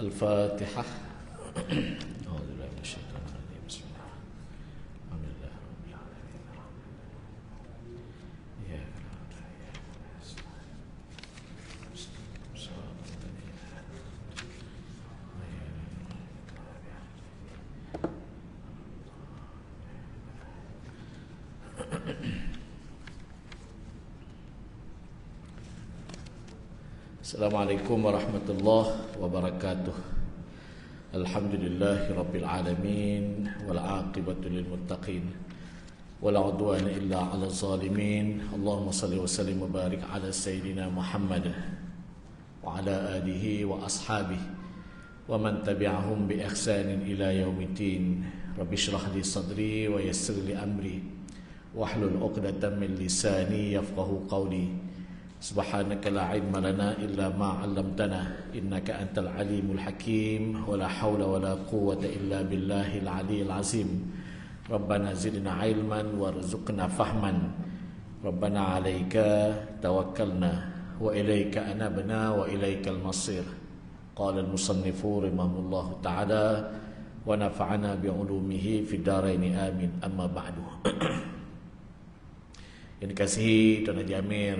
الفاتحة. أعوذ بالله من الشيطان الرجيم. بسم الله الحمد لله رب العالمين إياك نعبد وإياك نستعين صراط الذين أنعمت عليهم. Assalamualaikum warahmatullahi wabarakatuh. Alhamdulillahi rabbil alamin wal aqibatu lil muttaqin wala udwana illa 'alal zalimin. Allahumma shalli wa sallim wa barik ala sayyidina Muhammad wa ala alihi wa ashabihi wa man tabi'ahum bi ihsanin ila yaumiddin. Rabbi shrah li sadri wa yassir li amri wahlul 'uqdatam min lisani yafqahu qawli. Subhanaka la ilma lana illa ma 'allamtana innaka antal alimul hakim wa la haula wa la quwwata illa billahil aliyyil azim. Rabbana zidna ilman warzuqna fahman. Rabbana 'alaika tawakkalna wa ilaika anabna wa ilaikal masir. Qala al-musannifu rahimahullahu ta'ala wa nafa'ana bi 'ulumihi fid dharain amin. Amma ba'du. Yang dikasihi Tuan Haji Amir,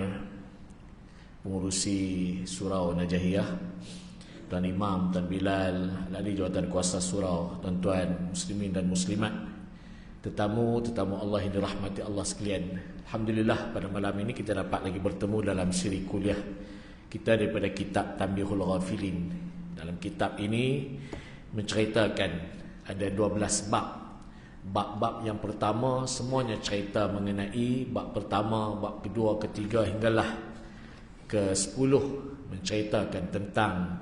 pengurusi Surau Najahiyah, Tuan Imam, Tuan Bilal, ahli jawatan kuasa surau, tuan-tuan muslimin dan muslimat, tetamu Allah yang dirahmati Allah sekalian. Alhamdulillah pada malam ini kita dapat lagi bertemu dalam siri kuliah kita daripada kitab Tanbihul Ghafilin. Dalam kitab ini menceritakan ada 12 bab. Bab-bab yang pertama semuanya cerita mengenai bab pertama, bab kedua, ketiga hinggalah ke-10 menceritakan tentang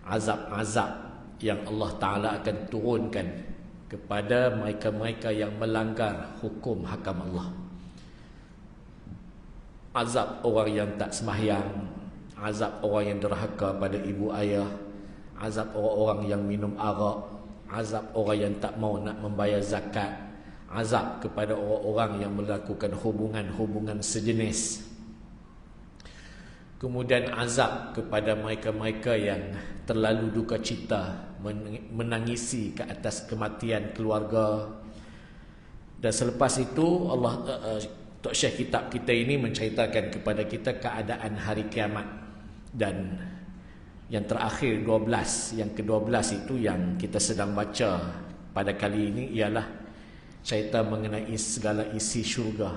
azab-azab yang Allah Ta'ala akan turunkan kepada mereka-mereka yang melanggar hukum hakam Allah. Azab orang yang tak sembahyang, azab orang yang derhaka pada ibu ayah, azab orang-orang yang minum arak, azab orang yang tak mau nak membayar zakat, azab kepada orang-orang yang melakukan hubungan-hubungan sejenis. Kemudian azab kepada mereka-mereka yang terlalu duka cita, menangisi ke atas kematian keluarga. Dan selepas itu Allah Tok Syekh kitab kita ini menceritakan kepada kita keadaan hari kiamat. Dan yang terakhir 12, yang ke-12 itu yang kita sedang baca pada kali ini ialah cerita mengenai segala isi syurga.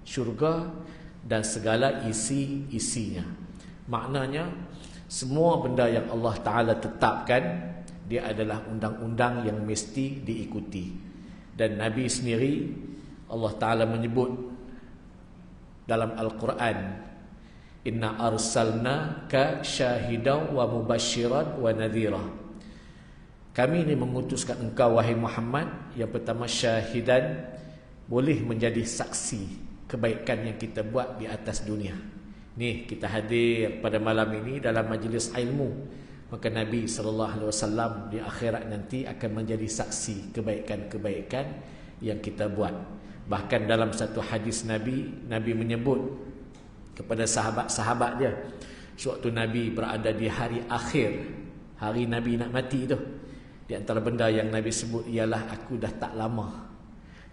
Syurga dan segala isi-isinya. Maknanya semua benda yang Allah Ta'ala tetapkan, dia adalah undang-undang yang mesti diikuti. Dan Nabi sendiri Allah Ta'ala menyebut dalam Al-Quran, inna arsalnaka syahidan wa mubasyiran wa nadhira. Kami ini mengutuskan engkau wahai Muhammad, yang pertama syahidan, boleh menjadi saksi kebaikan yang kita buat di atas dunia. Ni kita hadir pada malam ini dalam majlis ilmu, maka Nabi SAW di akhirat nanti akan menjadi saksi kebaikan-kebaikan yang kita buat. Bahkan dalam satu hadis Nabi menyebut kepada sahabat-sahabat dia, sewaktu Nabi berada di hari akhir, hari Nabi nak mati tu, di antara benda yang Nabi sebut ialah, aku dah tak lama,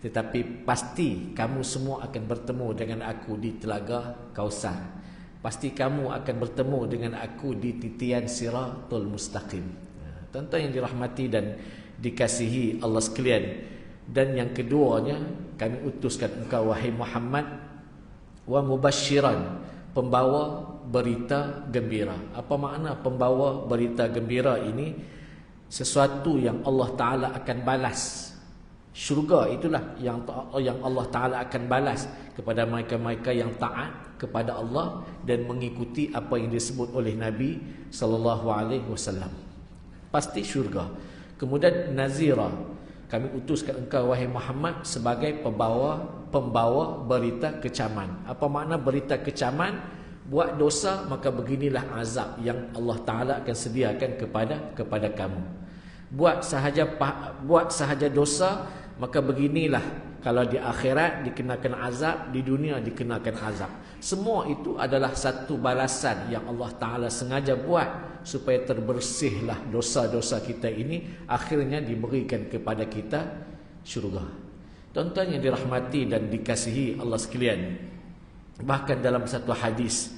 tetapi pasti kamu semua akan bertemu dengan aku di Telaga Kausar. Pasti kamu akan bertemu dengan aku di titian Siratul Mustaqim. Tuan-tuan yang dirahmati dan dikasihi Allah sekalian. Dan yang keduanya, kami utuskan engkau wahai Muhammad wa mubasyiran, pembawa berita gembira. Apa makna pembawa berita gembira ini? Sesuatu yang Allah Ta'ala akan balas. Syurga itulah yang Allah Ta'ala akan balas kepada mereka-mereka yang taat kepada Allah dan mengikuti apa yang disebut oleh Nabi SAW. Pasti syurga. Kemudian nazira, kami utuskan engkau wahai Muhammad sebagai pembawa berita kecaman. Apa makna berita kecaman? Buat dosa, maka beginilah azab yang Allah Ta'ala akan sediakan kepada kamu. Buat sahaja dosa, maka beginilah kalau di akhirat dikenakan azab, di dunia dikenakan azab. Semua itu adalah satu balasan yang Allah Ta'ala sengaja buat supaya terbersihlah dosa-dosa kita ini, akhirnya diberikan kepada kita syurga. Tuan-tuan yang dirahmati dan dikasihi Allah sekalian, bahkan dalam satu hadis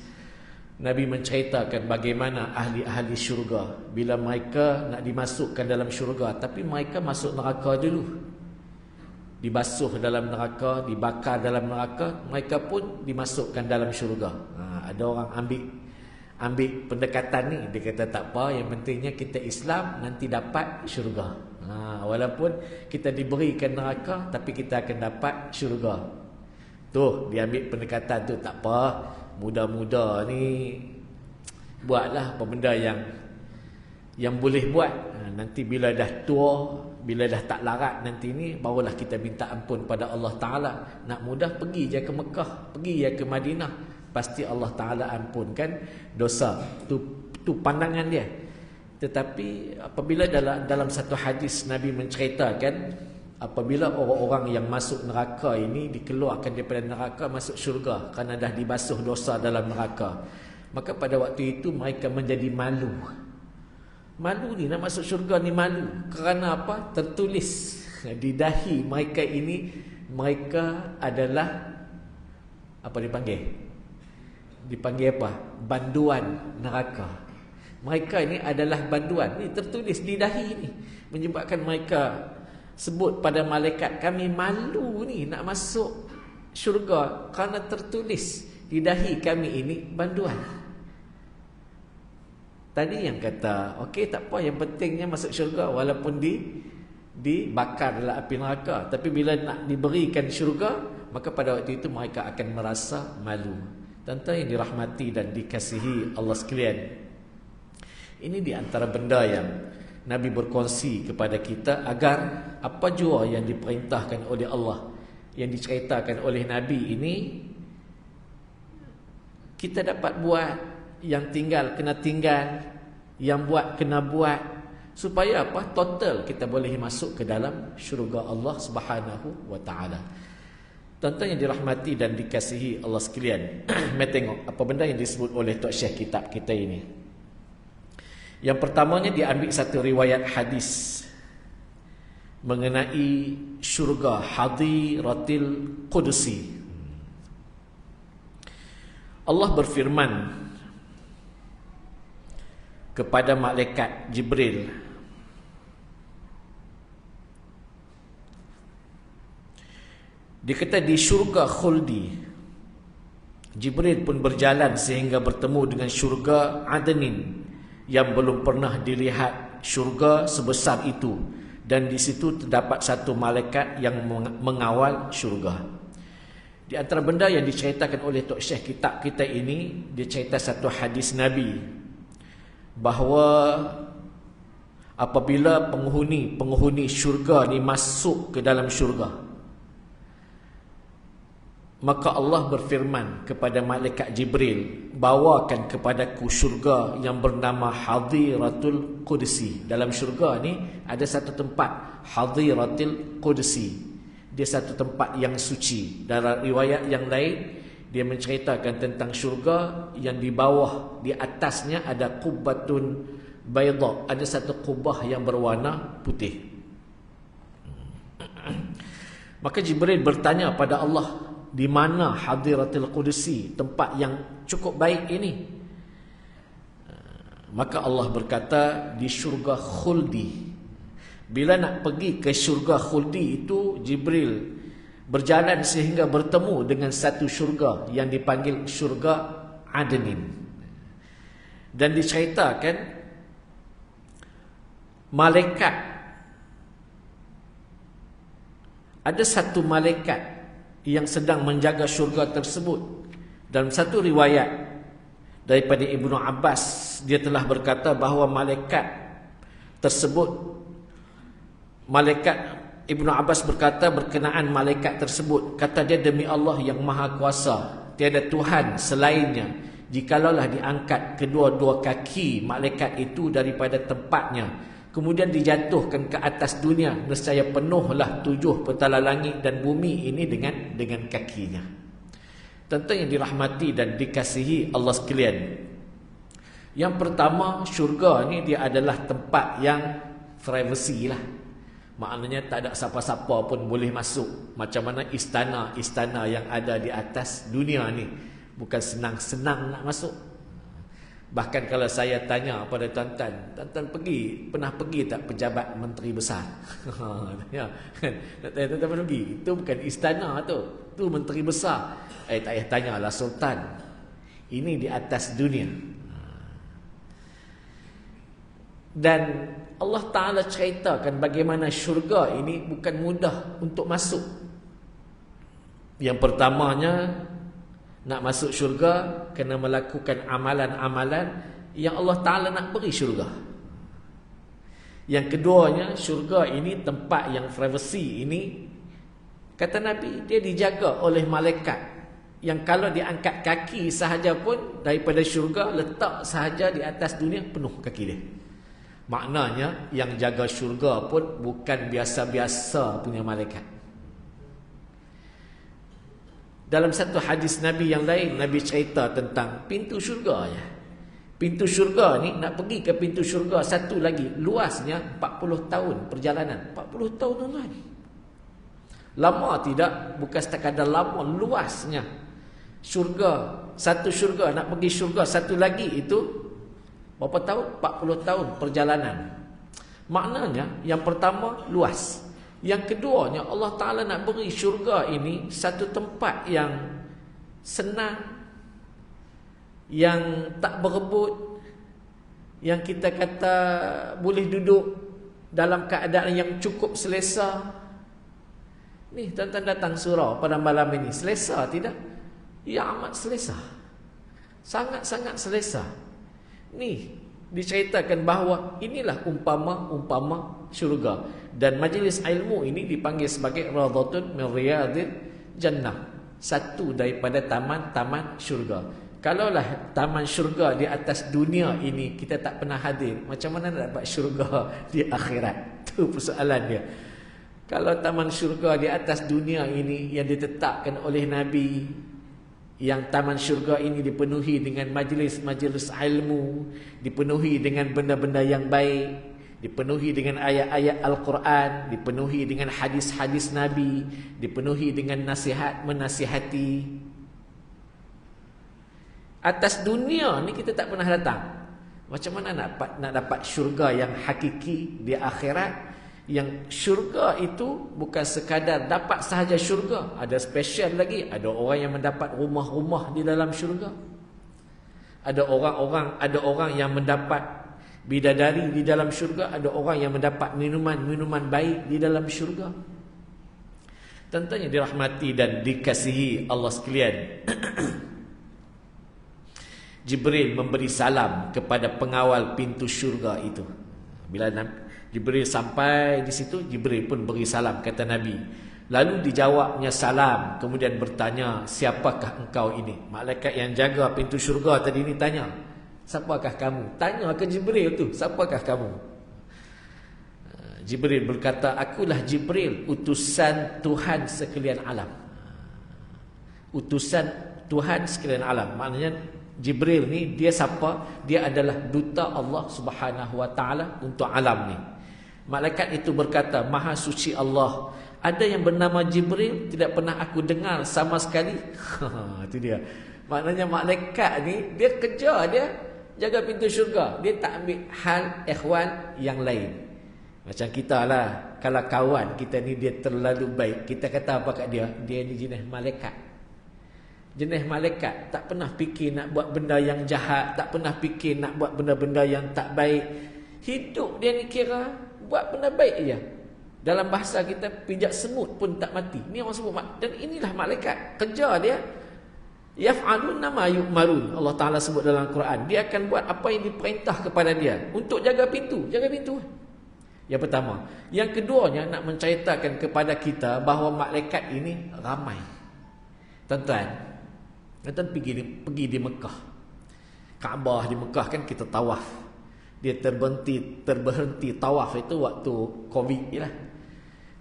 Nabi menceritakan bagaimana ahli-ahli syurga bila mereka nak dimasukkan dalam syurga, tapi mereka masuk neraka dulu, dibasuh dalam neraka, dibakar dalam neraka, mereka pun dimasukkan dalam syurga. Ada orang ambil pendekatan ni, dia kata tak apa, yang pentingnya kita Islam nanti dapat syurga. Walaupun kita diberikan neraka, tapi kita akan dapat syurga. Tu dia ambil pendekatan tu, tak apa, muda-muda ni buatlah apa benda yang boleh buat. Nanti bila dah tua, bila dah tak larat nanti ni, barulah kita minta ampun pada Allah Ta'ala. Nak mudah, pergi je ke Mekah, pergi je ke Madinah, pasti Allah Ta'ala ampunkan dosa. Tu pandangan dia. Tetapi apabila dalam satu hadis Nabi menceritakan, apabila orang-orang yang masuk neraka ini dikeluarkan daripada neraka masuk syurga kerana dah dibasuh dosa dalam neraka, maka pada waktu itu mereka menjadi malu. Malu ni, nak masuk syurga ni malu. Kerana apa? Tertulis di dahi mereka ini, mereka adalah apa dipanggil? Dipanggil apa? Banduan neraka. Mereka ini adalah banduan. Ini tertulis di dahi ini, menyebabkan mereka sebut pada malaikat, kami malu ni nak masuk syurga kerana tertulis di dahi kami ini banduan. Tadi yang kata, okey tak apa, yang pentingnya masuk syurga walaupun dibakar dalam api neraka. Tapi bila nak diberikan syurga, maka pada waktu itu mereka akan merasa malu. Tuan-tuan yang dirahmati dan dikasihi Allah sekalian, ini di antara benda yang Nabi berkongsi kepada kita agar apa jua yang diperintahkan oleh Allah, yang diceritakan oleh Nabi ini, kita dapat buat. Yang tinggal kena tinggal, yang buat kena buat, supaya apa? Total kita boleh masuk ke dalam syurga Allah Subhanahu wa taala. Tuan-tuan yang dirahmati dan dikasihi Allah sekalian, mari tengok apa benda yang disebut oleh Tok Syekh kitab kita ini. Yang pertamanya, diambil satu riwayat hadis mengenai syurga Hadiratil Qudsi. Allah berfirman kepada malaikat Jibril, dia kata di syurga khuldi, Jibril pun berjalan sehingga bertemu dengan syurga Adnin yang belum pernah dilihat syurga sebesar itu, dan di situ terdapat satu malaikat yang mengawal syurga. Di antara benda yang diceritakan oleh Tok Syekh kitab kita ini, dia cerita satu hadis Nabi bahawa apabila penghuni syurga ni masuk ke dalam syurga, maka Allah berfirman kepada malaikat Jibril, bawakan kepadaku syurga yang bernama Hadiratul Qudsi. Dalam syurga ni ada satu tempat, Hadiratul Qudsi. Dia satu tempat yang suci. Dalam riwayat yang lain, dia menceritakan tentang syurga yang di bawah, di atasnya ada qubbatun bayda, ada satu kubah yang berwarna putih. Maka Jibril bertanya pada Allah, di mana Hadiratul Qudsi, tempat yang cukup baik ini? Maka Allah berkata, di syurga khuldi. Bila nak pergi ke syurga khuldi itu, Jibril berjalan sehingga bertemu dengan satu syurga yang dipanggil syurga Adnin. Dan diceritakan malaikat, ada satu malaikat yang sedang menjaga syurga tersebut. Dalam satu riwayat daripada Ibnu Abbas, dia telah berkata bahawa malaikat tersebut, Ibnu Abbas berkata berkenaan malaikat tersebut, kata dia, demi Allah yang maha kuasa, tiada Tuhan selainnya, jikalaulah diangkat kedua-dua kaki malaikat itu daripada tempatnya, kemudian dijatuhkan ke atas dunia, nescaya penuhlah 7 petala langit dan bumi ini dengan kakinya. Tentu yang dirahmati dan dikasihi Allah sekalian, yang pertama, syurga ni dia adalah tempat yang privacy lah. Maknanya tak ada siapa-siapa pun boleh masuk. Macam mana istana-istana yang ada di atas dunia ni, bukan senang-senang nak masuk. Bahkan kalau saya tanya pada tuan-tuan, tuan-tuan pernah pergi tak pejabat menteri besar? Ya, kan? Tuan-tuan pernah pergi? Itu bukan istana tu, tu menteri besar. Tak payah tanyalah sultan. Ini di atas dunia. Dan Allah Ta'ala ceritakan bagaimana syurga ini bukan mudah untuk masuk. Yang pertamanya, nak masuk syurga kena melakukan amalan-amalan yang Allah Ta'ala nak beri syurga. Yang keduanya, syurga ini tempat yang privacy ini, kata Nabi, dia dijaga oleh malaikat yang kalau dia angkat kaki sahaja pun daripada syurga, letak sahaja di atas dunia, penuh kaki dia. Maknanya yang jaga syurga pun bukan biasa-biasa punya malaikat. Dalam satu hadis Nabi yang lain, Nabi cerita tentang pintu syurga ya. Pintu syurga ni, nak pergi ke pintu syurga satu lagi, luasnya 40 tahun perjalanan. 40 tahun tuan-tuan. Lama tidak, bukan sekadar lama, luasnya. Syurga, satu syurga, nak pergi syurga satu lagi itu berapa tahun? 40 tahun perjalanan. Maknanya yang pertama luas. Yang keduanya, Allah Ta'ala nak beri syurga ini satu tempat yang senang, yang tak berebut, yang kita kata boleh duduk dalam keadaan yang cukup selesa. Ni tuan-tuan datang surau pada malam ini, selesa tidak? Ya, amat selesa. Sangat-sangat selesa. Ni diceritakan bahawa inilah umpama syurga, dan majlis ilmu ini dipanggil sebagai Radhatun min Riyadil Jannah, satu daripada taman-taman syurga. Kalaulah taman syurga di atas dunia ini kita tak pernah hadir, macam mana nak dapat syurga di akhirat? Tu persoalan dia. Kalau taman syurga di atas dunia ini yang ditetapkan oleh Nabi, yang taman syurga ini dipenuhi dengan majlis-majlis ilmu, dipenuhi dengan benda-benda yang baik, dipenuhi dengan ayat-ayat Al-Quran, dipenuhi dengan hadis-hadis Nabi, dipenuhi dengan nasihat menasihati. Atas dunia ni kita tak pernah datang. Macam mana nak dapat syurga yang hakiki di akhirat? Yang syurga itu bukan sekadar dapat sahaja syurga, ada spesial lagi. Ada orang yang mendapat rumah-rumah di dalam syurga. Ada orang yang mendapat bidadari di dalam syurga. Ada orang yang mendapat minuman-minuman baik di dalam syurga. Tentunya dirahmati dan dikasihi Allah sekalian. Jibril memberi salam kepada pengawal pintu syurga itu. Bila Jibril sampai di situ, Jibril pun beri salam, kata Nabi. Lalu dijawabnya salam, kemudian bertanya, siapakah engkau ini? Malaikat yang jaga pintu syurga tadi ni tanya, siapakah kamu? Tanya ke Jibril tu, siapakah kamu? Jibril berkata, akulah Jibril, utusan Tuhan sekalian alam. Utusan Tuhan sekalian alam. Maknanya Jibril ni dia siapa? Dia adalah duta Allah Subhanahu wa taala untuk alam ni. Malaikat itu berkata, Maha suci Allah, ada yang bernama Jibril tidak pernah aku dengar sama sekali. Itu dia. Maknanya malaikat ni dia kerja dia jaga pintu syurga. Dia tak ambil hal ikhwan yang lain. Macam kita lah, kalau kawan kita ni dia terlalu baik, kita kata apa kat dia? Dia ni jenis malaikat. Jenis malaikat, tak pernah fikir nak buat benda yang jahat, tak pernah fikir nak buat benda-benda yang tak baik. Hidup dia ni kira buat benda baik je. Dalam bahasa kita, pijak semut pun tak mati. Ni orang sebut. Dan inilah malaikat. Kerja dia, yaf'aluna ma yu'marun. Allah Ta'ala sebut dalam Quran. Dia akan buat apa yang diperintah kepada dia. Untuk jaga pintu. Jaga pintu. Yang pertama. Yang keduanya, nak menceritakan kepada kita bahawa malaikat ini ramai. Tuan-tuan pergi di Mekah. Kaabah di Mekah kan kita tawaf. dia terberhenti tawaf itu waktu Covid lah.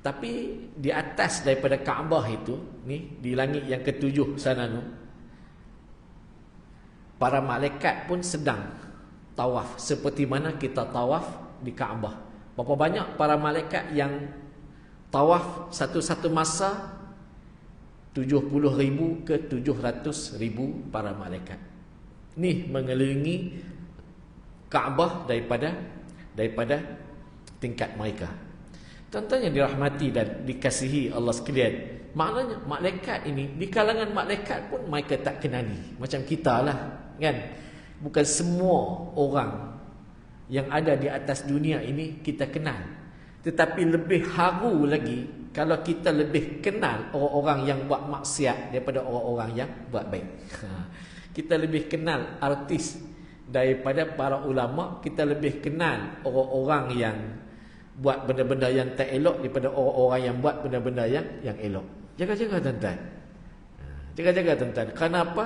Tapi di atas daripada Kaabah itu, ni di langit yang ketujuh sana tu, para malaikat pun sedang tawaf seperti mana kita tawaf di Kaabah. Berapa banyak para malaikat yang tawaf satu-satu masa? 70,000 ke 700,000 para malaikat. Ni mengelilingi Kaabah daripada tingkat mereka. Tuan-tuan yang dirahmati dan dikasihi Allah sekalian, maknanya malaikat ini, di kalangan malaikat pun mereka tak kenali. Macam kita lah, kan? Bukan semua orang yang ada di atas dunia ini kita kenal. Tetapi lebih haru lagi kalau kita lebih kenal orang-orang yang buat maksiat daripada orang-orang yang buat baik. Kita lebih kenal artis daripada para ulama. Kita lebih kenal orang-orang yang buat benda-benda yang tak elok daripada orang-orang yang buat benda-benda yang elok. Jaga-jaga tuan-tuan. Jaga-jaga tuan-tuan. Kenapa?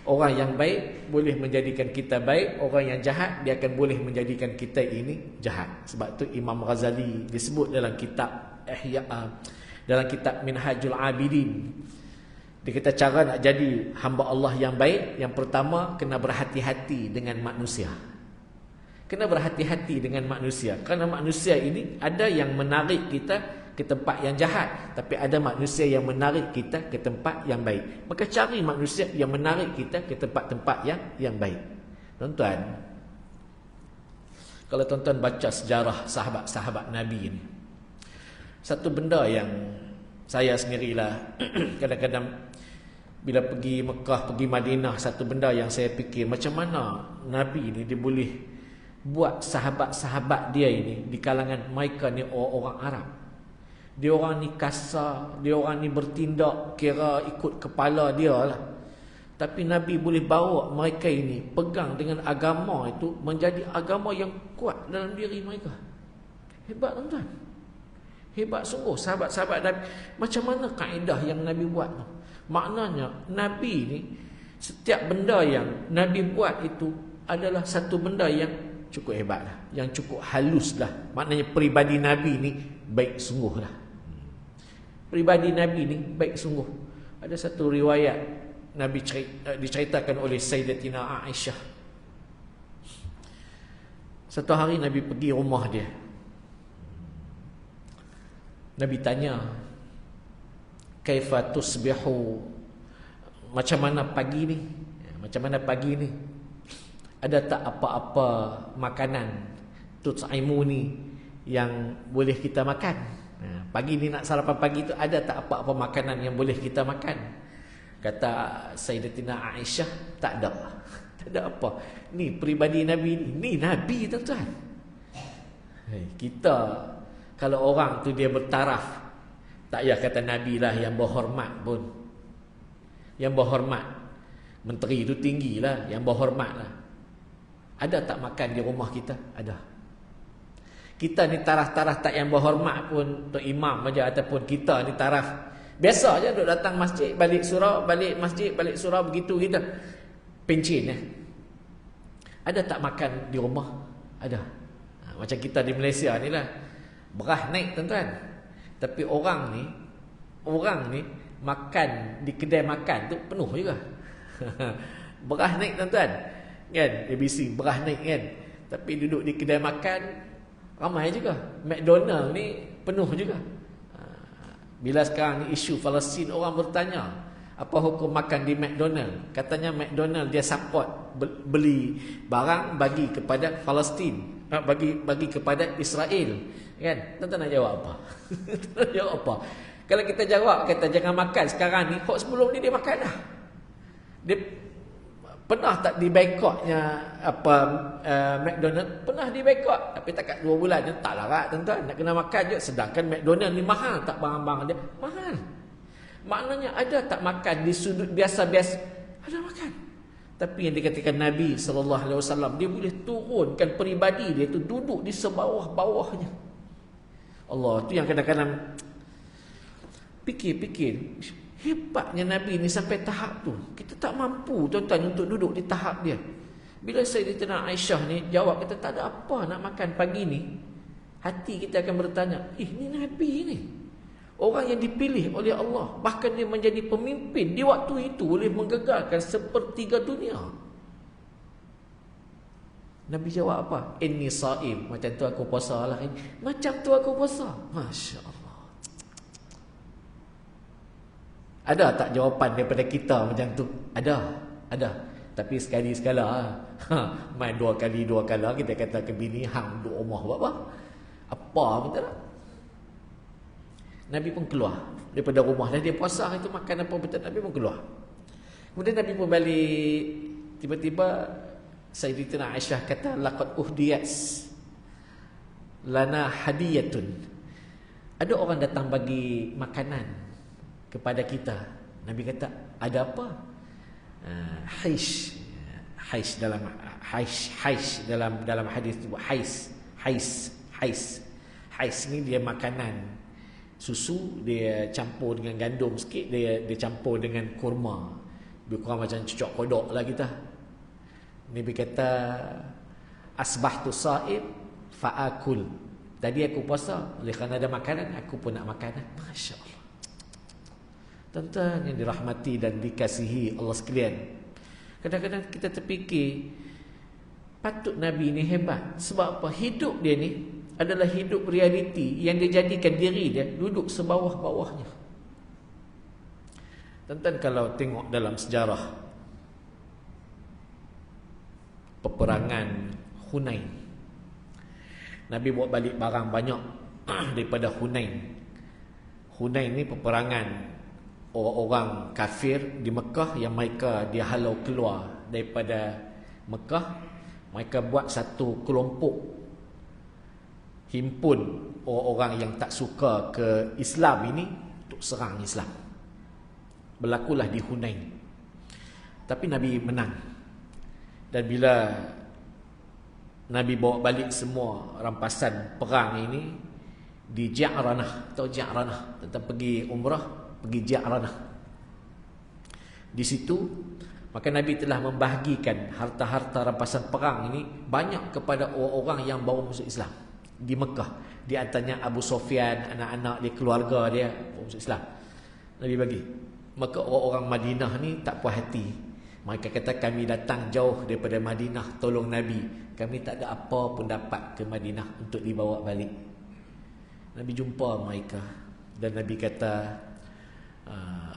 Orang yang baik boleh menjadikan kita baik, orang yang jahat dia akan boleh menjadikan kita ini jahat. Sebab tu Imam Ghazali disebut dalam kitab Ihya, dalam kitab Minhajul Abidin, dia kata cara nak jadi hamba Allah yang baik, yang pertama kena berhati-hati dengan manusia. Kena berhati-hati dengan manusia. Kerana manusia ini ada yang menarik kita ke tempat yang jahat, tapi ada manusia yang menarik kita ke tempat yang baik. Maka cari manusia yang menarik kita ke tempat-tempat yang baik. Tuan-tuan, kalau tuan-tuan baca sejarah sahabat-sahabat Nabi ini, satu benda yang saya sendirilah kadang-kadang bila pergi Mekah, pergi Madinah, satu benda yang saya fikir, macam mana Nabi ini dia boleh buat sahabat-sahabat dia ini di kalangan mereka ni orang-orang Arab. Dia orang ni kasar, dia orang ni bertindak kira ikut kepala dia lah. Tapi Nabi boleh bawa mereka ini pegang dengan agama itu menjadi agama yang kuat dalam diri mereka. Hebat tuan-tuan. Hebat sungguh sahabat-sahabat Nabi. Macam mana kaedah yang Nabi buat tu? Maknanya Nabi ni setiap benda yang Nabi buat itu adalah satu benda yang cukup hebat lah, yang cukup halus lah. Maknanya peribadi Nabi ni baik sungguh lah. Peribadi Nabi ni baik sungguh. Ada satu riwayat Nabi diceritakan oleh Sayyidatina Aisyah. Satu hari Nabi pergi rumah dia. Nabi tanya, kaifa tusbihu, macam mana pagi ni? Macam mana pagi ni? Ada tak apa-apa makanan tut'imuni yang boleh kita makan? Pagi ni nak sarapan pagi tu, ada tak apa-apa makanan yang boleh kita makan? Kata Sayyidatina Aisyah, tak ada. Tak ada apa. Ni peribadi Nabi ni. Ni Nabi tuan-tuan. Kita kalau orang tu dia bertaraf, tak payah kata Nabi lah yang berhormat pun. Yang berhormat, menteri tu tinggi lah, yang berhormat lah. Ada tak makan di rumah kita? Ada. Kita ni taraf-taraf tak yang berhormat pun, Tok Imam aja ataupun kita ni taraf biasa aja, duduk datang masjid, balik surau, balik masjid, balik surau, begitu kita. Pencin Ada tak makan di rumah? Ada. Macam kita di Malaysia ni lah, beras naik tuan-tuan. Tapi orang ni makan di kedai makan tu penuh juga. Beras naik tuan-tuan. Kan? Dia bising beras naik kan. Tapi duduk di kedai makan ramai juga. McDonald ni penuh juga. Bila sekarang ni isu Palestin, orang bertanya, apa hukum makan di McDonald? Katanya McDonald dia support beli barang bagi kepada Palestin, bagi kepada Israel. Kan? Tuan-tuan nak jawab apa? Nak jawab apa? Kalau kita jawab kata jangan makan sekarang ni, kok sebelum ni dia makan dah. Dia pernah tak di boikotnya McDonald? Pernah di boikot, tapi takat 2 bulan je tak larat tuan-tuan, nak kena makan je. Sedangkan McDonald ni mahal tak barang-barang dia? Mahal. Maknanya ada tak makan di sudut biasa-biasa? Ada makan. Tapi yang dikatakan Nabi SAW, dia boleh turunkan peribadi dia tu duduk di sebawah-bawahnya. Allah tu yang kadang-kadang fikir-fikir, hebatnya Nabi ni sampai tahap tu. Kita tak mampu tuan-tuan untuk duduk di tahap dia. Bila Sayyidatina Aisyah ni jawab, kata tak ada apa nak makan pagi ni, hati kita akan bertanya, ni Nabi ni, orang yang dipilih oleh Allah, bahkan dia menjadi pemimpin di waktu itu, boleh menggegarkan sepertiga dunia. Nabi jawab apa? Inni saim. Macam tu aku puasa lah. Macam tu aku puasa. Masya Allah. Ada tak jawapan daripada kita macam tu? Ada. Tapi sekali-sekala main dua kala kita kata ke bini, hang duduk rumah buat apa? Apa pun tak nak. Nabi pun keluar daripada rumah. Dah dia puasa itu, makan apa betul, Nabi pun keluar. Kemudian Nabi pun balik. Tiba-tiba Sayyidatina Aisyah kata, laqad uhdiyat lana hadiyatun. Ada orang datang bagi makanan kepada kita. Nabi kata, ada apa? Haish dalam hadis tu, hais ni dia makanan susu, dia campur dengan gandum sikit, dia campur dengan kurma, lebih kurang macam cucuk kodok lah kita. Nabi kata, asbahtu sa'im fa'akul. Tadi aku puasa, oleh kerana ada makanan, aku pun nak makan. Masya Allah. Tuan-tuan yang dirahmati dan dikasihi Allah sekalian, kadang-kadang kita terfikir, patut Nabi ni hebat. Sebab apa? Hidup dia ni adalah hidup realiti yang dia jadikan diri dia duduk sebawah-bawahnya. Tuan-tuan kalau tengok dalam sejarah peperangan Hunain, Nabi bawa balik barang banyak daripada Hunain. Hunain ni peperangan orang-orang kafir di Mekah yang mereka dihalau keluar daripada Mekah. Mereka buat satu kelompok, himpun orang-orang yang tak suka ke Islam ini untuk serang Islam. Berlakulah di Hunain. Tapi Nabi menang. Dan bila Nabi bawa balik semua rampasan perang ini di Ja'ranah, atau Ja'ranah, tentang pergi umrah, pergi Ja'ranah. Di situ maka Nabi telah membahagikan harta-harta rampasan perang ini banyak kepada orang-orang yang bawa masuk Islam di Mekah. Di antaranya Abu Sufyan, anak-anak dia, keluarga dia bawa masuk Islam. Nabi bagi. Maka orang-orang Madinah ni tak puas hati. Mereka kata, kami datang jauh daripada Madinah tolong Nabi, kami tak ada apa pun dapat ke Madinah untuk dibawa balik. Nabi jumpa mereka dan Nabi kata,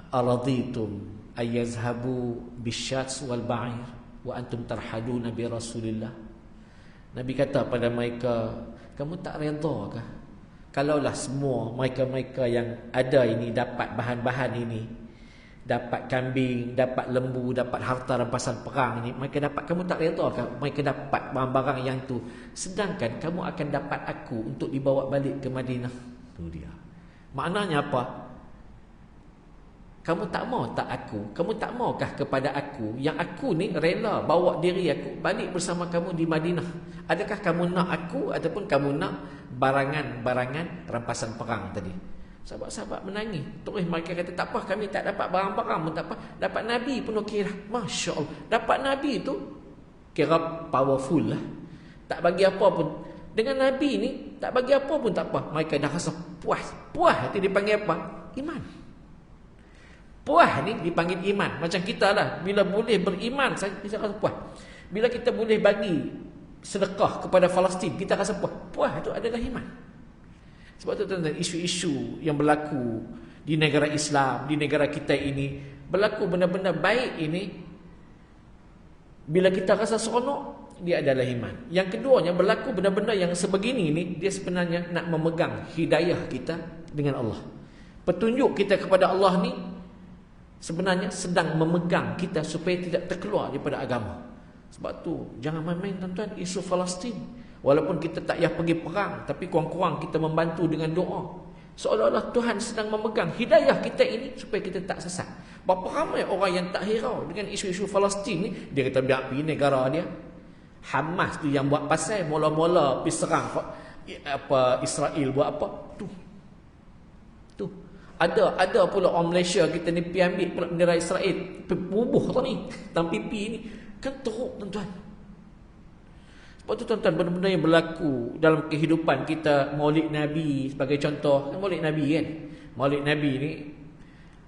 araditum ayazhabu bisyats wal ba'ir wa antum tarhaduna bi Rasulillah. Nabi kata pada mereka, kamu tak redha kah kalaulah semua mereka-mereka yang ada ini dapat bahan-bahan ini, dapat kambing, dapat lembu, dapat harta rampasan perang ini, mereka dapat, kamu tak redha kan mereka dapat barang-barang yang tu, sedangkan kamu akan dapat aku untuk dibawa balik ke Madinah. Tu dia. Maknanya apa? Kamu tak mau tak aku? Kamu tak maukah kepada aku yang aku ni rela bawa diri aku balik bersama kamu di Madinah? Adakah kamu nak aku ataupun kamu nak barangan-barangan rampasan perang tadi? Sahabat-sahabat menangis. Terus mereka kata, tak apa, kami tak dapat barang-barang pun tak apa. Dapat Nabi pun okey lah. Masya Allah. Dapat Nabi tu kira powerful lah. Tak bagi apa pun. Dengan Nabi ni, tak bagi apa pun tak apa. Mereka dah rasa puas. Puas itu dipanggil apa? Iman. Puas ni dipanggil iman. Macam kita lah. Bila boleh beriman, kita rasa puas. Bila kita boleh bagi sedekah kepada Palestin, kita rasa puas. Puas itu adalah iman. Sebab tu tuan-tuan, isu-isu yang berlaku di negara Islam, di negara kita ini, berlaku benda-benda baik ini, bila kita rasa seronok, dia adalah iman. Yang keduanya, berlaku benda-benda yang sebegini ini, dia sebenarnya nak memegang hidayah kita dengan Allah. Petunjuk kita kepada Allah ni sebenarnya sedang memegang kita supaya tidak terkeluar daripada agama. Sebab tu jangan main-main tuan-tuan isu Palestin. Walaupun kita tak payah pergi perang, tapi kurang-kurang kita membantu dengan doa. Seolah-olah Tuhan sedang memegang hidayah kita ini supaya kita tak sesat. Berapa ramai orang yang tak hirau dengan isu-isu Palestin ni, dia kata biar pergi negara dia. Hamas tu yang buat pasal, mula-mula pergi serang Israel buat apa? Tu. Ada pula orang Malaysia kita ni pergi ambil pula bendera Israel, pergi bubuh tu ni, dalam pipi ni. Kan teruk tuan-tuan. Sebab tu tuan-tuan, benda-benda yang berlaku dalam kehidupan kita, Maulid Nabi sebagai contoh, Maulid Nabi kan. Maulid Nabi ni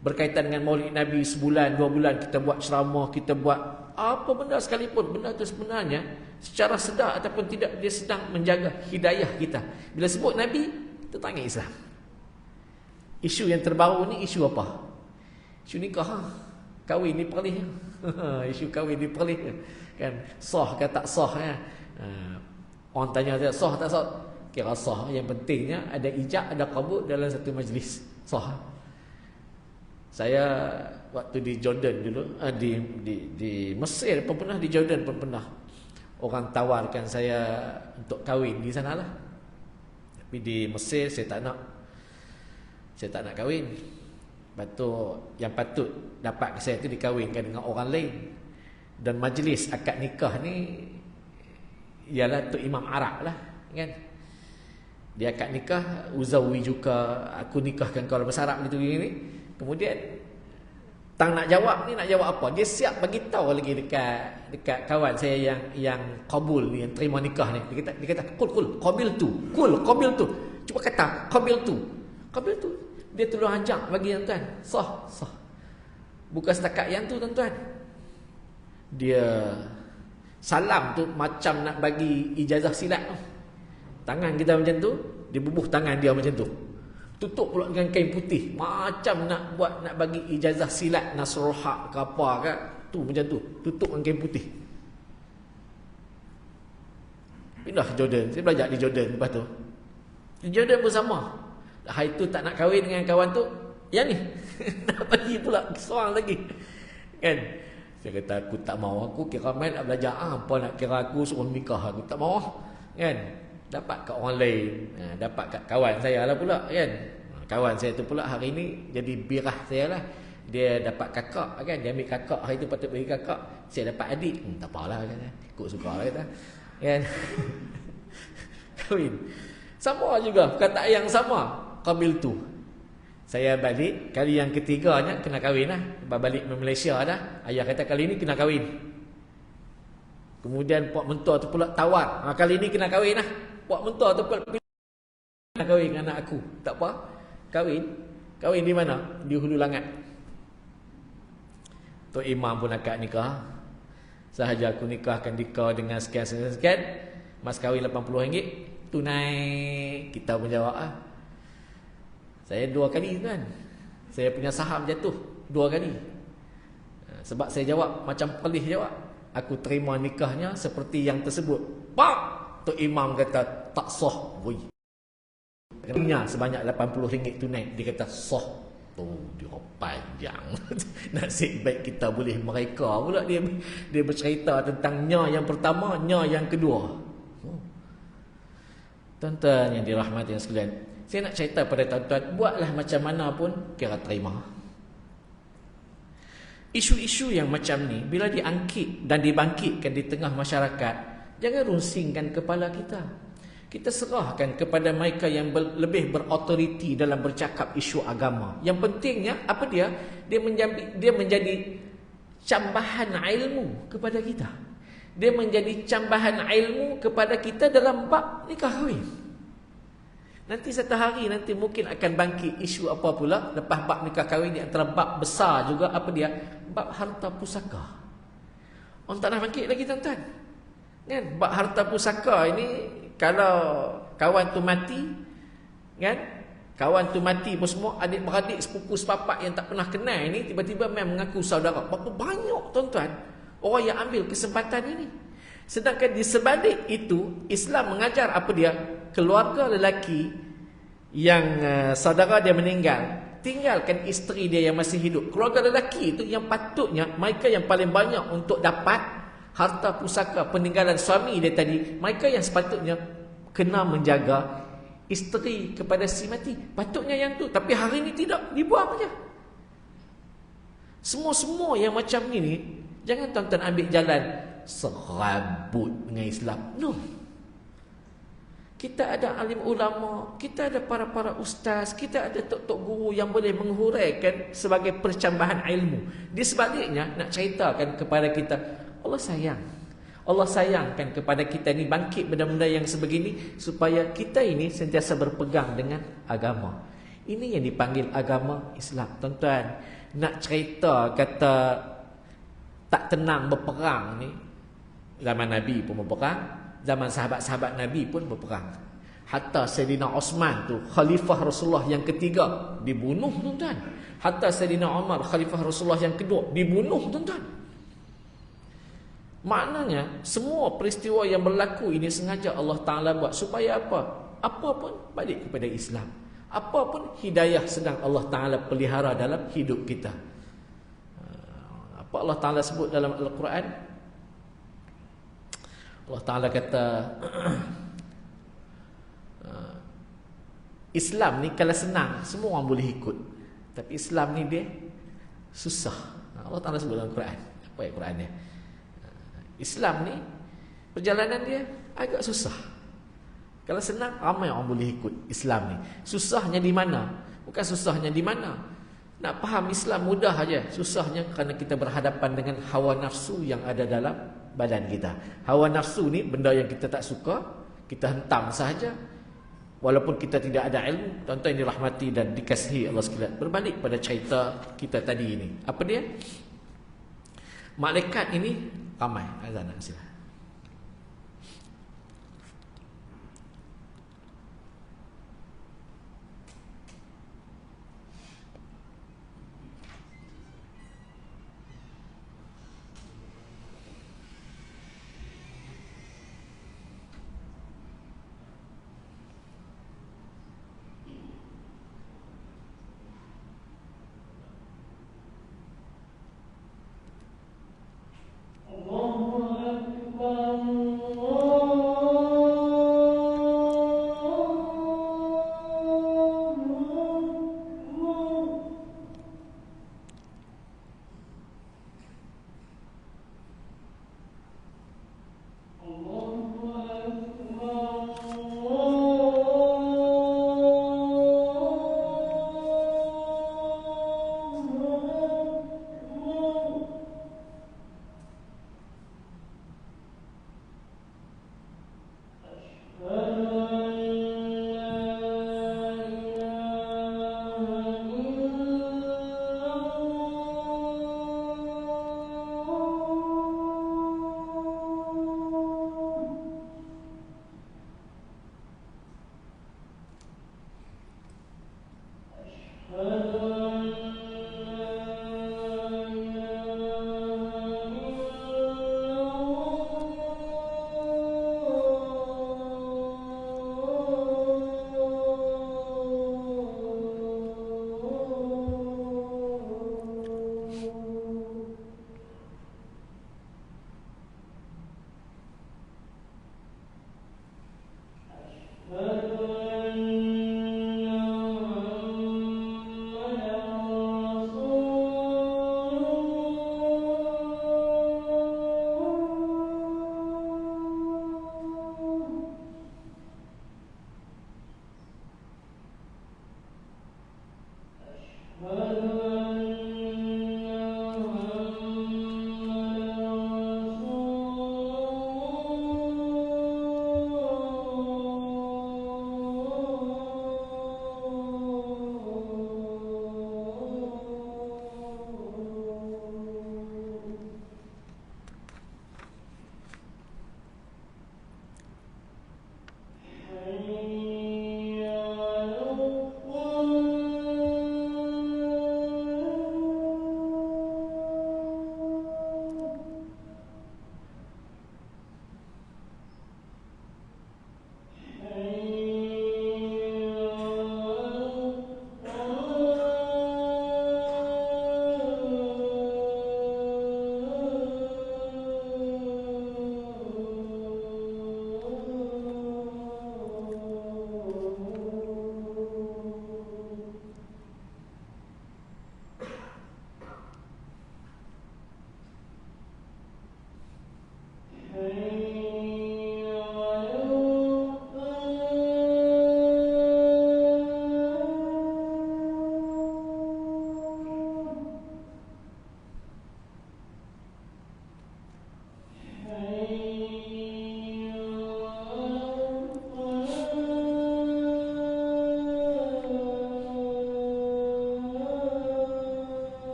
berkaitan dengan Maulid Nabi, sebulan, 2 bulan kita buat ceramah, kita buat apa benda sekalipun, benda tu sebenarnya secara sedar ataupun tidak, dia sedang menjaga hidayah kita. Bila sebut Nabi, kita tanya Islam. Isu yang terbaru ni isu apa? Isu nikah, kahwin ni perlih. Isu kahwin ni perlih kan, sah ke tak sah ya. Orang tanya saya, sah tak sah? Kira sah, yang pentingnya ada ijab, ada qabul dalam satu majlis. Sah. Saya waktu di Jordan dulu, di Mesir pun pernah, di Jordan pun pernah. Orang tawarkan saya untuk kahwin di sana lah. Tapi di Mesir saya tak nak kahwin. Lepas tu yang patut dapat saya tu dikahwinkan dengan orang lain. Dan majlis akad nikah ni ialah Tok Imam Arab lah kan. Dia akad nikah, uzawi juga, aku nikahkan kau bahasa Arab gitu gini. Kemudian tang nak jawab ni, nak jawab apa? Dia siap bagi tahu lagi dekat kawan saya yang qabul ni, yang terima nikah ni. Dia kata kul qabil tu. Cuba kata qabil tu. Dia tolong ajak bagi tuan-tuan. Sah. Bukan setakat yang tu tuan-tuan. Dia salam tu macam nak bagi ijazah silat tu. Tangan kita macam tu, dia bubuh tangan dia macam tu. Tutup pula dengan kain putih, macam nak bagi ijazah silat Nasrul Haq ke apa ke, tu macam tu, tutup dengan kain putih. Pindah Jordan, saya belajar di Jordan lepas tu. Di Jordan pun sama. Hari tu tak nak kahwin dengan kawan tu, yang ni nak bagi pula seorang lagi. Kan? Saya kata aku tak mau, aku kira main nak belajar apa nak kira aku suruh nikah, aku tak mau. Kan? Dapat kat orang lain, dapat kat kawan saya lah pula kan. Kawan saya tu pula hari ni jadi birah saya lah. Dia dapat kakak kan, dia ambil kakak, hari tu patut bagi kakak, saya dapat adik. Tak apalah kan, ikut suka lah kata kan. Kahwin sama juga, perkataan yang sama, qabil tu. Saya balik kali yang ketiganya kena kahwin lah. Balik ke Malaysia dah, ayah kata kali ni kena kahwin. Kemudian Pak Mentua tu pula tawar, kali ni kena kahwin lah. Pak Mentua tu pula nak kahwin dengan anak aku. Tak apa, kahwin di mana? Di Hulu Langat. Tok Imam pun akad nikah. Sahaja aku nikahkan dikau dengan sekian. Mas kahwin RM80 tunai. Kita pun jawab saya 2 kali kan. Saya punya saham jatuh 2 kali. Sebab saya jawab macam pelih jawab. Aku terima nikahnya seperti yang tersebut. Pak! Tok Imam kata tak sah. Woi. Punya sebanyak RM80 tunai. Dia kata sah. Tu dia panjang. Nasib baik kita boleh mereka pula dia bercerita tentang nya yang pertama, nya yang kedua. Tuan-tuan yang dirahmati yang sekalian, saya nak cerita pada tuan-tuan, buatlah macam mana pun kira terima. Isu-isu yang macam ni bila diangkit dan dibangkitkan di tengah masyarakat, jangan rusingkan kepala kita. Kita serahkan kepada mereka yang lebih berautoriti dalam bercakap isu agama. Yang pentingnya apa dia? Dia menjadi cambahan ilmu kepada kita. Dia menjadi cambahan ilmu kepada kita dalam bab nikah kahwin. Nanti satu hari nanti mungkin akan bangkit isu apa pula lepas bab nikah kahwin, di antara bab besar juga apa dia? Bab harta pusaka. Orang tak nak bangkit lagi tuan-tuan. Kan? Bab harta pusaka ini, kalau kawan tu mati, kan? Kawan tu mati pun semua, adik-beradik, sepupu sepapak yang tak pernah kenal ini tiba-tiba memang mengaku saudara. Berapa banyak tuan-tuan orang yang ambil kesempatan ini. Sedangkan di sebalik itu, Islam mengajar apa dia? Keluarga lelaki yang saudara dia meninggal, tinggalkan isteri dia yang masih hidup. Keluarga lelaki itu yang patutnya mereka yang paling banyak untuk dapat harta pusaka peninggalan suami dia tadi. Mereka yang sepatutnya kena menjaga isteri kepada si mati. Patutnya yang tu. Tapi hari ni tidak, dibuang aja. Semua-semua yang macam ni jangan tuan-tuan ambil jalan serabut dengan Islam. No. Kita ada alim ulama, kita ada para ustaz, kita ada tok-tok guru yang boleh menghuraikan sebagai percambahan ilmu. Di sebaliknya nak ceritakan kepada kita, Allah sayang. Allah sayangkan kepada kita ni bangkit benda-benda yang sebegini supaya kita ini sentiasa berpegang dengan agama. Ini yang dipanggil agama Islam. Tuan-tuan, nak cerita kata tak tenang berperang ni, zaman Nabi pun berperang, zaman sahabat-sahabat Nabi pun berperang. Hatta Sayyidina Osman tu, khalifah Rasulullah yang ketiga, dibunuh, tuan-tuan. Hatta Sayyidina Umar, khalifah Rasulullah yang kedua, dibunuh, tuan-tuan. Maknanya semua peristiwa yang berlaku ini sengaja Allah Ta'ala buat supaya apa? Apa pun balik kepada Islam. Apa pun hidayah sedang Allah Ta'ala pelihara dalam hidup kita. Apa Allah Ta'ala sebut dalam Al-Quran? Allah Ta'ala kata Islam ni kalau senang semua orang boleh ikut, tapi Islam ni dia susah. Allah Ta'ala sebut dalam Al-Quran. Apa ayat Quran dia? Islam ni perjalanan dia agak susah. Kalau senang ramai orang boleh ikut Islam ni. Susahnya di mana? Bukan susahnya di mana. Nak faham Islam mudah aja. Susahnya kerana kita berhadapan dengan hawa nafsu yang ada dalam badan kita. Hawa nafsu ni benda yang kita tak suka, kita hentam sahaja. Walaupun kita tidak ada ilmu. Tuan-tuan yang dirahmati dan dikasihi Allah sekalian, berbalik pada cerita kita tadi ini. Apa dia? Malaikat ini ramai. Azan, sila. الله أكبر.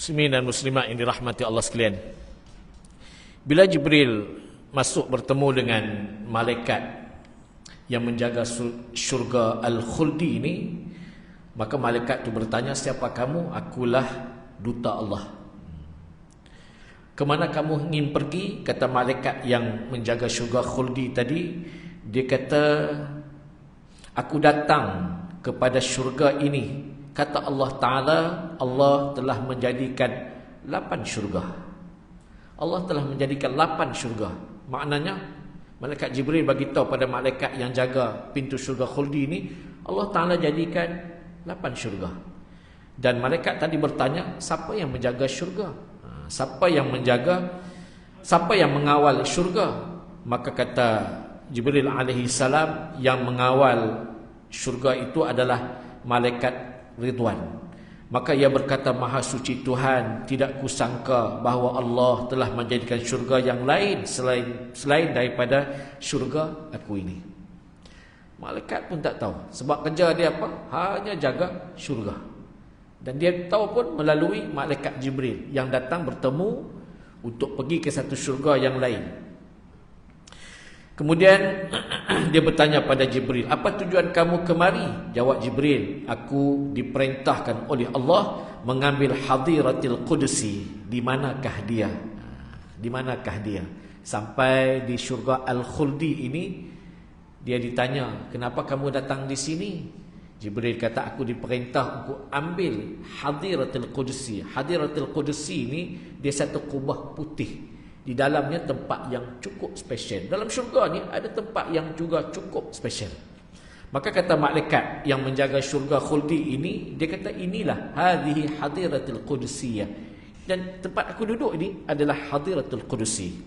Muslimin dan muslimat yang dirahmati Allah sekalian. Bila Jibril masuk bertemu dengan malaikat yang menjaga syurga Al-Khuldi ini, maka malaikat itu bertanya, siapa kamu? Akulah duta Allah. Kemana kamu ingin pergi? Kata malaikat yang menjaga syurga Khuldi tadi, dia kata, aku datang kepada syurga ini. Kata Allah Ta'ala, Allah telah menjadikan 8 syurga. Allah telah menjadikan 8 syurga. Maknanya, malaikat Jibril bagi tahu pada malaikat yang jaga pintu syurga Khuldi ini, Allah Ta'ala jadikan 8 syurga. Dan malaikat tadi bertanya, siapa yang menjaga syurga? Siapa yang menjaga? Siapa yang mengawal syurga? Maka kata Jibril alaihi salam, yang mengawal syurga itu adalah malaikat Ridwan. Maka ia berkata, Maha suci Tuhan, tidak kusangka bahawa Allah telah menjadikan syurga yang lain selain daripada syurga aku ini. Malaikat pun tak tahu, sebab kerja dia apa? Hanya jaga syurga. Dan dia tahu pun melalui malaikat Jibril yang datang bertemu untuk pergi ke satu syurga yang lain. Kemudian dia bertanya pada Jibril, apa tujuan kamu kemari? Jawab Jibril, aku diperintahkan oleh Allah mengambil hadiratil qudsi. Di manakah dia? Di manakah dia? Sampai di syurga Al-Khuldi ini, dia ditanya, kenapa kamu datang di sini? Jibril kata, aku diperintah untuk ambil hadiratil qudsi. Hadiratil qudsi ini, dia satu kubah putih. Di dalamnya tempat yang cukup spesial. Dalam syurga ni ada tempat yang juga cukup spesial. Maka kata malaikat yang menjaga syurga Khuldi ini, dia kata, inilah hadhihi hadiratul qudsiyah. Dan tempat aku duduk ini adalah hadiratul qudsi.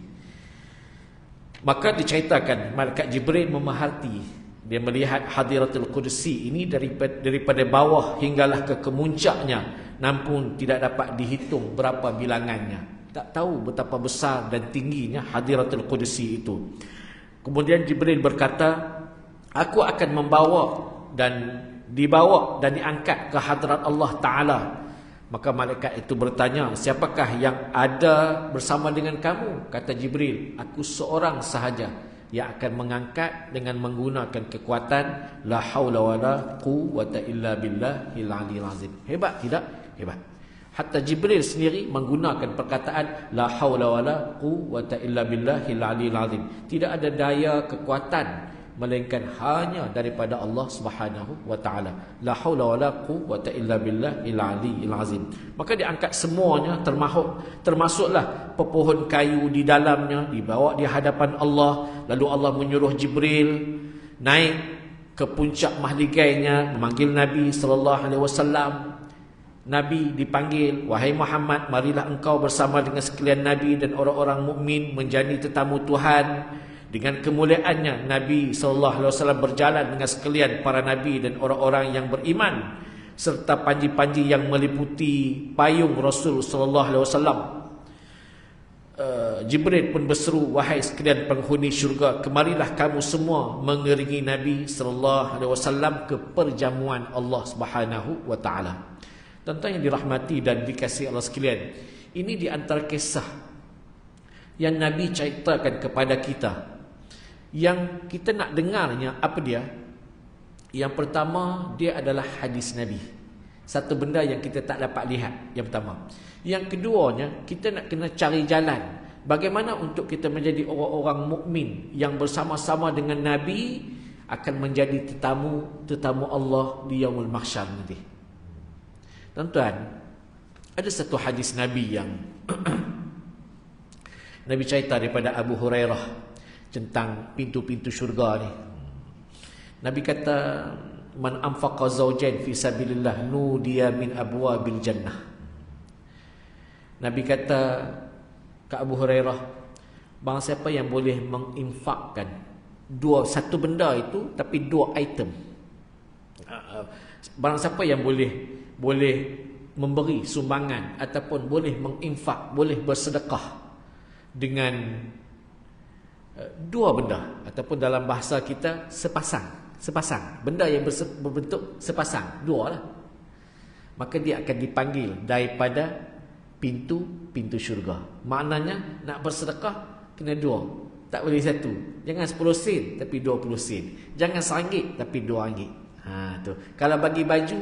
Maka diceritakan malaikat Jibril memerhati, dia melihat hadiratul qudsi ini daripada bawah hinggalah ke kemuncaknya, namun tidak dapat dihitung berapa bilangannya. Tak tahu betapa besar dan tingginya hadiratul qudsi itu. Kemudian Jibril berkata, aku akan membawa dan dibawa dan diangkat ke hadrat Allah Ta'ala. Maka malaikat itu bertanya, siapakah yang ada bersama dengan kamu? Kata Jibril, aku seorang sahaja yang akan mengangkat dengan menggunakan kekuatan la haula wala quwwata illa billahil aliyil azim. Hebat tidak? Hebat. Hatta Jibril sendiri menggunakan perkataan la haula wala quwwata illa billahil aliyil azim. Tidak ada daya kekuatan melainkan hanya daripada Allah Subhanahu wa taala. La haula wala quwwata illa billahil aliyil azim. Maka diangkat semuanya, termasuklah pepohon kayu di dalamnya, dibawa di hadapan Allah. Lalu Allah menyuruh Jibril naik ke puncak mahligainya, memanggil Nabi sallallahu alaihi wasallam. Nabi dipanggil, wahai Muhammad, marilah engkau bersama dengan sekalian Nabi dan orang-orang mukmin menjadi tetamu Tuhan. Dengan kemuliaannya, Nabi SAW berjalan dengan sekalian para Nabi dan orang-orang yang beriman, serta panji-panji yang meliputi payung Rasul SAW. Jibril pun berseru, wahai sekalian penghuni syurga, kemarilah kamu semua mengiringi Nabi SAW ke perjamuan Allah Subhanahu wa taala. Tuan-tuan yang dirahmati dan dikasihi Allah sekalian, ini di antara kisah yang Nabi ceritakan kepada kita, yang kita nak dengarnya. Apa dia? Yang pertama, dia adalah hadis Nabi, satu benda yang kita tak dapat lihat. Yang pertama. Yang keduanya, kita nak kena cari jalan bagaimana untuk kita menjadi orang-orang mukmin yang bersama-sama dengan Nabi akan menjadi tetamu Allah di yaumul mahsyar nanti. Tuan-tuan, ada satu hadis Nabi yang Nabi cerita daripada Abu Hurairah tentang pintu-pintu syurga ni. Nabi kata, man anfaqa zawjain fi sabilillah nudiya min abwabil jannah. Nabi kata ke Abu Hurairah, barang siapa yang boleh menginfakkan satu benda itu, tapi 2 item. Barang siapa yang boleh memberi sumbangan ataupun boleh menginfak, boleh bersedekah dengan 2 benda, ataupun dalam bahasa kita sepasang benda yang berbentuk sepasang, 2 lah, maka dia akan dipanggil daripada pintu syurga. Maknanya nak bersedekah kena dua, tak boleh satu. Jangan 10 sen tapi 20 sen. Jangan RM1 tapi RM2. Tu. Kalau bagi baju,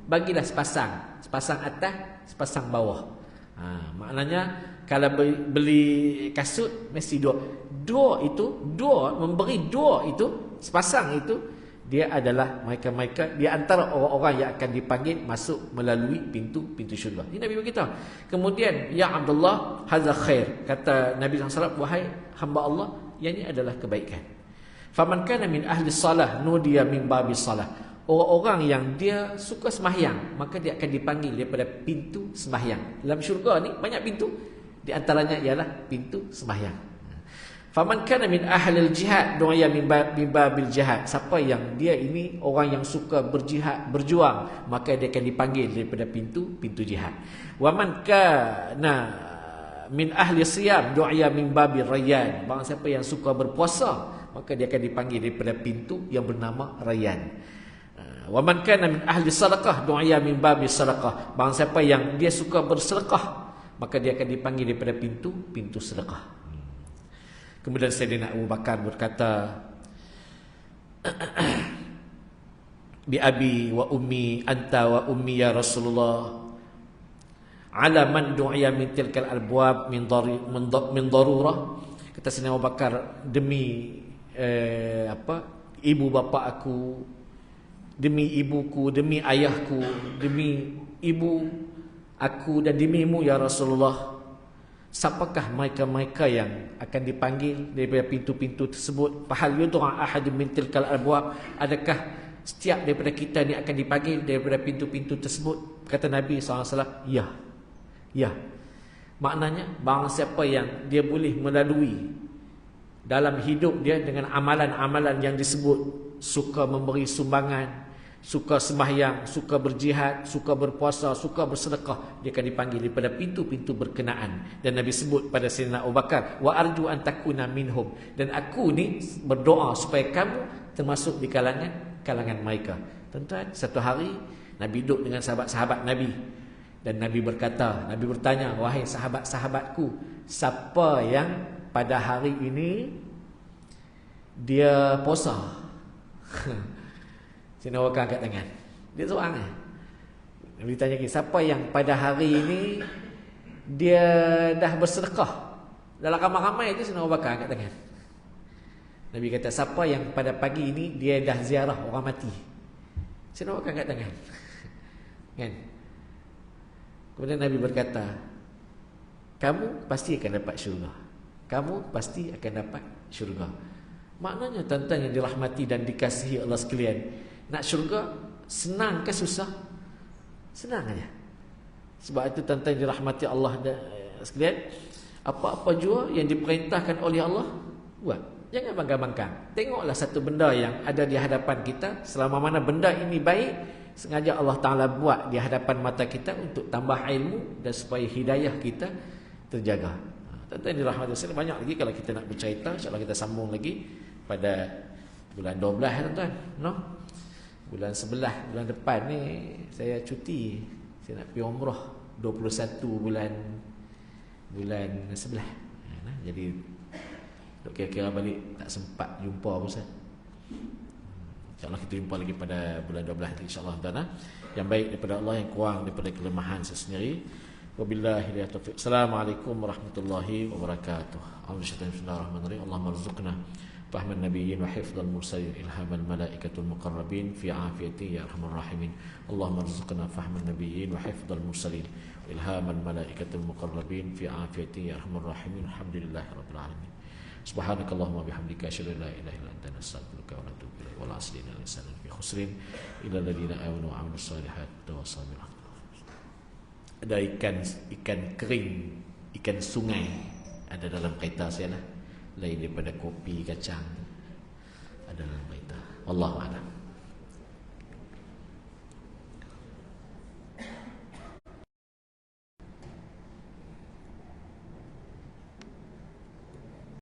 bagilah sepasang atas, sepasang bawah. Maknanya kalau beli kasut mesti dua memberi dua itu, sepasang itu, dia adalah mereka di antara orang-orang yang akan dipanggil masuk melalui pintu syurga. Ini Nabi beritahu. Kemudian, ya Abdullah, hadza khair. Kata Nabi SAW, wahai hamba Allah, yang ini adalah kebaikan. Faman kana min ahli salah nudiya min babi salah. Orang-orang yang dia suka sembahyang, maka dia akan dipanggil daripada pintu sembahyang. Dalam syurga ni banyak pintu. Di antaranya ialah pintu sembahyang. Faman kana min ahlil jihad du'a min babil jihad. Siapa yang dia ini orang yang suka berjihad, berjuang, maka dia akan dipanggil daripada pintu jihad. Wa man kana min ahli siyam du'a min babil rayyan. Barang siapa yang suka berpuasa, maka dia akan dipanggil daripada pintu yang bernama Rayyan. Wa man kana min ahli sadaqah du'a min babil sadaqah. Barang siapa yang dia suka bersedekah, maka dia akan dipanggil daripada pintu sedekah. Kemudian Sayyidina Abu Bakar berkata, bi abi wa ummi anta wa ummi ya Rasulullah, ala man du'iya min tilkal albwab min darurah. Kata Sayyidina Abu Bakar, demi ibu bapa aku, demi ibuku, demi ayahku, demi ibu aku dan demimu ya Rasulullah, siapakah mereka-mereka yang akan dipanggil daripada pintu-pintu tersebut? Fahal yudra ahadun min tilkal abwab. Adakah setiap daripada kita ni akan dipanggil daripada pintu-pintu tersebut? Kata Nabi SAW, ya. Maknanya barang siapa yang dia boleh melalui dalam hidup dia dengan amalan-amalan yang disebut, suka memberi sumbangan, suka sembahyang, suka berjihad, suka berpuasa, suka bersedekah, dia akan dipanggil daripada pintu-pintu berkenaan. Dan Nabi sebut pada Sayyidina Abu Bakar, wa arju an takuna minhum, dan aku ni berdoa supaya kamu termasuk di kalangan mereka. Tuan-tuan, satu hari Nabi duduk dengan sahabat-sahabat Nabi, dan Nabi berkata, Nabi bertanya, wahai sahabat-sahabatku, siapa yang pada hari ini dia puasa? Sayyidina Abu Bakar angkat tangan. Dia seorang Nabi tanya lagi, siapa yang pada hari ini dia dah bersedekah? Dalam ramai-ramai itu Sayyidina Abu Bakar angkat tangan. Nabi kata, siapa yang pada pagi ini dia dah ziarah orang mati? Sayyidina Abu Bakar angkat tangan. Kan? Kemudian Nabi berkata, kamu pasti akan dapat syurga. Kamu pasti akan dapat syurga. Maknanya tuan-tuan yang dirahmati dan dikasihi Allah sekalian, nak syurga senang ke susah? Senang aja. Sebab itu tuan-tuan yang dirahmati Allah sekalian, apa-apa jua yang diperintahkan oleh Allah, buat. Jangan bangga-bangga. Tengoklah satu benda yang ada di hadapan kita, selama mana benda ini baik, sengaja Allah Ta'ala buat di hadapan mata kita untuk tambah ilmu dan supaya hidayah kita terjaga. Tuan-tuan yang dirahmati Allah, banyak lagi kalau kita nak bercerita. InsyaAllah kita sambung lagi pada bulan 12 tuan-tuan, no? Bulan 11, bulan depan ni saya cuti. Saya nak pergi umrah 21 bulan 11. Jadi kira-kira balik tak sempat jumpa Ustaz. InsyaAllah kita jumpa lagi pada bulan 12 insyaAllah tuan-tuan. Yang baik daripada Allah, yang kurang daripada kelemahan saya sendiri. Wabillahi taufiq. Assalamualaikum warahmatullahi wabarakatuh. Bismillahirrahmanirrahim. Allahumma rzuqna fahman nabiyyin wa hifdzal mursalin ilhamal malaikatul muqarrabin fi afiyati ya arhamar rahimin. Allahumma rzuqna fahman nabiyyin wa hifdzal mursalin ilhamal malaikatul muqarrabin fi afiyati ya arhamar rahimin. Alhamdulillahirabbil alamin. Subhanakallahumma bihamdika asyhadu an la ilaha illa anta astaghfiruka wa atubu ilaik. Wal 'asri innal insana lafi khusrin illa alladziina aamanu wa 'amilus solihati wa tawassaw bil haqq. Ada ikan kering, ikan sungai ada dalam kereta saya lah. Lain daripada kopi kacang ada dalam kereta. Wallahu a'lam.